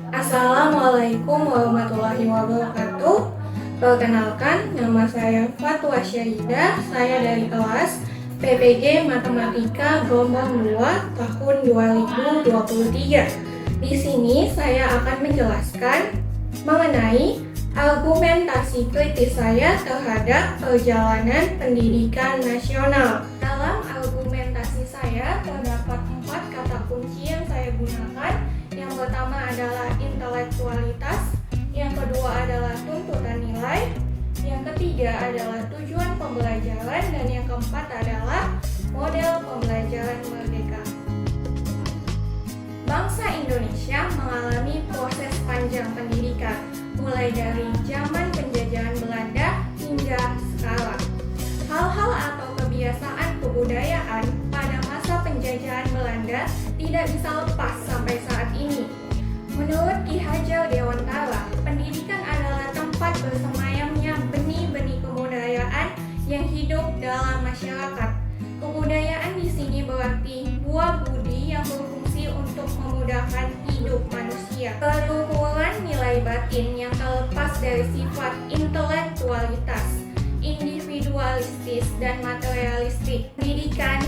Assalamualaikum warahmatullahi wabarakatuh. Perkenalkan, nama saya Fatwa Syahidah. Saya dari kelas PPG Matematika Gelombang 2 tahun 2023. Di sini saya akan menjelaskan mengenai argumentasi kritis saya terhadap perjalanan pendidikan nasional. Dalam argumentasi saya terdapat 4 kata kunci yang saya gunakan. Yang pertama adalah intelektualitas, yang kedua adalah tuntutan nilai, yang ketiga adalah tujuan pembelajaran, dan yang keempat adalah model pembelajaran merdeka. Bangsa Indonesia mengalami proses panjang pendidikan, mulai dari zaman penjajahan Belanda hingga sekarang. Hal-hal atau kebiasaan kebudayaan pada masa penjajahan Belanda tidak bisa lepas sampai saat ini. Menurut Ki Hajar Dewantara, pendidikan adalah tempat bersemayamnya benih-benih kebudayaan yang hidup dalam masyarakat. Kebudayaan di sini berarti buah budi yang berfungsi untuk memudahkan hidup manusia. Keluhuran nilai batin yang terlepas dari sifat intelektualitas, individualistis, dan materialistik. Pendidikan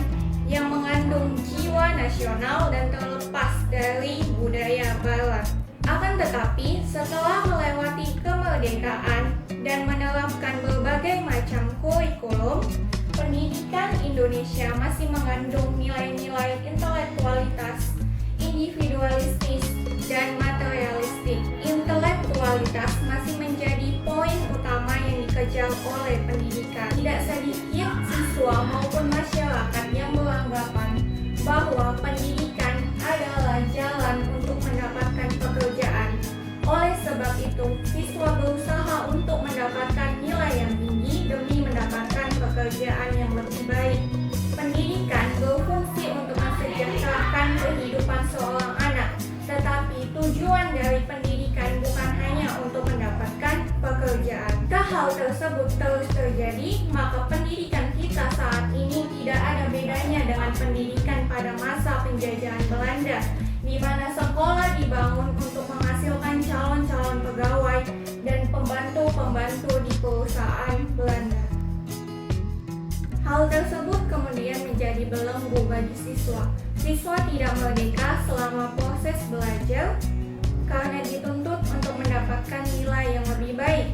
yang mengandung jiwa nasional dan terlepas dari budaya barat. Akan tetapi, setelah melewati kemerdekaan dan menerapkan berbagai macam kurikulum, pendidikan Indonesia masih mengandung nilai-nilai intelektualitas, individualistis, dan materialistik. Intelektualitas masih menjadi poin utama yang dikejar oleh pendidikan. Tidak sedikit siswa maupun masyarakat yang beranggapan bahwa pendidikan adalah jalan untuk mendapatkan pekerjaan. Oleh sebab itu, siswa berusaha untuk mendapatkan nilai yang tinggi demi mendapatkan pekerjaan yang lebih baik. Pendidikan berfungsi untuk mensejahterakan kehidupan seorang anak, tetapi tujuan dari pendidikan bukan hanya untuk mendapatkan pekerjaan. Jika hal tersebut terus terjadi, maka pendidikan kita saat ini tidak ada bedanya dengan pendidikan pada masa penjajahan Belanda, di mana sekolah dibangun untuk menghasilkan calon-calon pegawai dan pembantu-pembantu di perusahaan Belanda. Hal tersebut kemudian menjadi belenggu bagi siswa. Siswa tidak merdeka selama proses belajar karena dituntut untuk mendapatkan nilai yang lebih baik.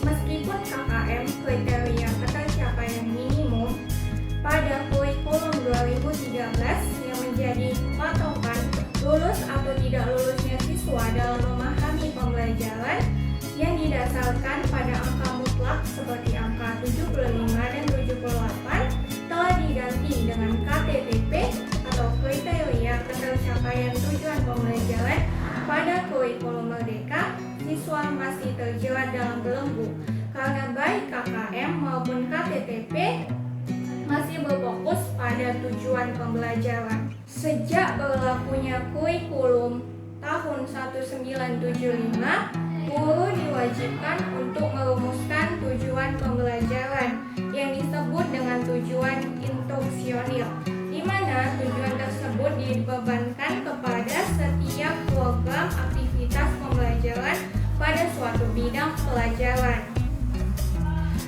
Meskipun KKM kriteria ketercapaian minimum pada kurikulum 2013 yang menjadi patokan lulus atau tidak lulusnya siswa dalam memahami pembelajaran yang didasarkan pada angka mutlak seperti angka 75 dan 78 telah diganti dengan KTTP atau kriteria ketercapaian tujuan pembelajaran pada kurikulum merdeka, siswa masih terjerat dalam belenggu karena baik KKM maupun KTTP masih berfokus pada tujuan pembelajaran. Sejak berlakunya kurikulum tahun 1975, guru diwajibkan untuk merumuskan tujuan pembelajaran yang disebut dengan tujuan instruksional, di mana tujuan tersebut dibebankan kepada setiap program aktivitas pembelajaran pada suatu bidang pelajaran.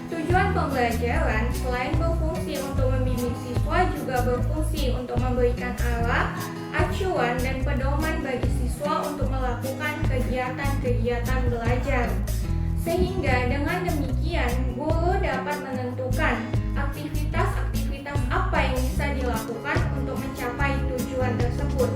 Tujuan pembelajaran selain berfungsi untuk membimbing siswa juga berfungsi untuk memberikan arah, acuan, dan pedoman bagi siswa untuk melakukan kegiatan-kegiatan belajar. Sehingga dengan demikian, guru dapat menentukan aktivitas-aktivitas apa yang bisa dilakukan untuk mencapai tujuan tersebut.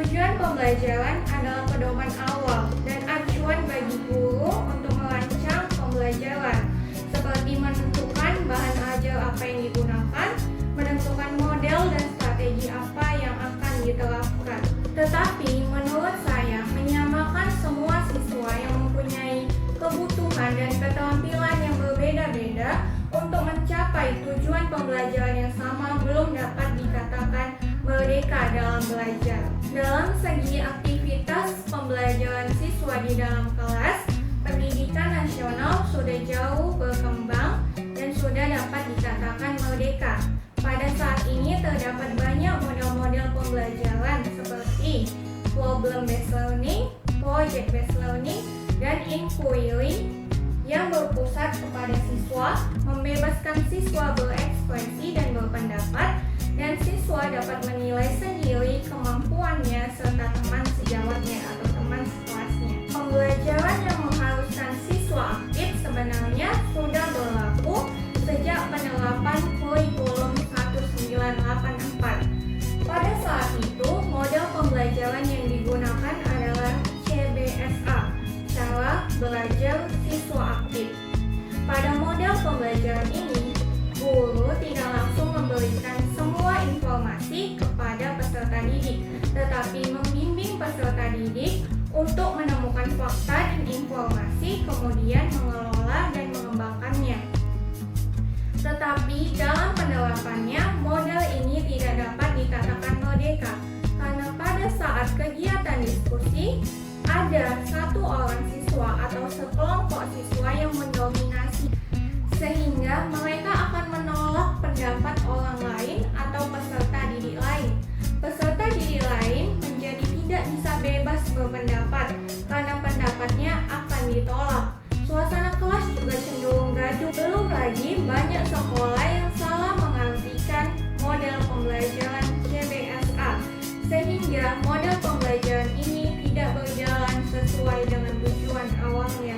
Tujuan pembelajaran adalah pedoman awal dan acuan bagi guru untuk merancang pembelajaran, seperti menentukan bahan ajar apa yang digunakan, menentukan model dan strategi apa yang akan diterapkan. Tetapi menurut saya, menyamakan semua siswa yang mempunyai kebutuhan dan keterampilan yang berbeda-beda untuk mencapai tujuan pembelajaran yang sama belum dapat dikatakan merdeka dalam belajar. Dalam segi aktivitas pembelajaran siswa di dalam kelas, pendidikan nasional sudah jauh berkembang dan sudah dapat dikatakan merdeka. Pada saat ini terdapat banyak model-model pembelajaran seperti problem-based learning, project-based learning, dan inquiry yang berpusat kepada siswa, membebaskan siswa berekspresi dan berpendapat, dan siswa dapat menilai sendiri kemampuannya serta teman sejawatnya atau teman sekelasnya. Pembelajaran yang mengharuskan siswa aktif sebenarnya sudah berlaku sejak penerapan kurikulum 1984. Pada saat itu, model pembelajaran yang digunakan adalah CBSA, cara belajar siswa aktif. Pada model pembelajaran ini, guru tidak langsung memberikan semua informasi kepada peserta didik, tetapi membimbing peserta didik untuk menemukan fakta dan informasi, kemudian mengelola dan mengembangkannya. Tetapi dalam penerapannya, model ini tidak dapat dikatakan merdeka, karena pada saat kegiatan diskusi, ada satu orang siswa atau sekelompok siswa yang mendominasi, sehingga mereka akan menolak pendapat orang lain atau peserta didik lain. Peserta didik lain menjadi tidak bisa bebas berpendapat, karena pendapatnya akan ditolak. Suasana kelas juga cenderung gaduh. Belum lagi banyak sekolah yang salah mengartikan model pembelajaran CBSA, sehingga model pembelajaran ini tidak berjalan sesuai dengan tujuan awalnya.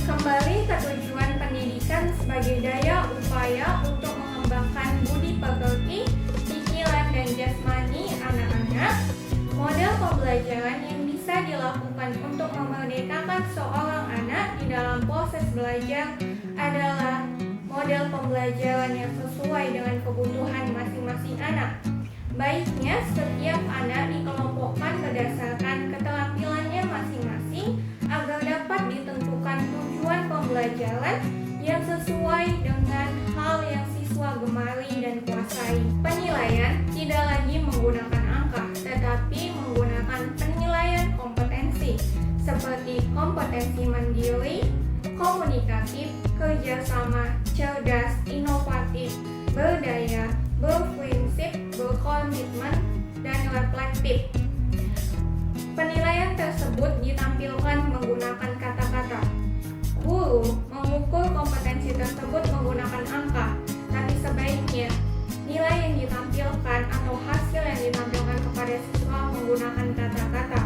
Kembali ke tujuan pendidikan sebagai daya upaya untuk mengembangkan budi pekerti, pikiran, dan jasmani anak-anak, model pembelajaran yang bisa dilakukan untuk memerdekakan seorang anak di dalam proses belajar adalah model pembelajaran yang sesuai dengan kebutuhan masing-masing anak. Baiknya setiap anak dikelompokkan berdasarkan keterampilannya masing-masing agar dapat ditentukan tujuan pembelajaran yang sesuai dengan hal yang siswa gemari dan kuasai. Penilaian tidak lagi menggunakan angka, tetapi menggunakan penilaian kompetensi seperti kompetensi mandiri, komunikatif, kerjasama, cerdas, inovatif, berdaya, berprinsip, berkomitmen, dan reflektif. Penilaian tersebut ditampilkan menggunakan kata-kata. Guru mengukur kompetensi tersebut menggunakan angka, tapi sebaiknya nilai yang ditampilkan atau hasil yang ditampilkan kepada siswa menggunakan kata-kata.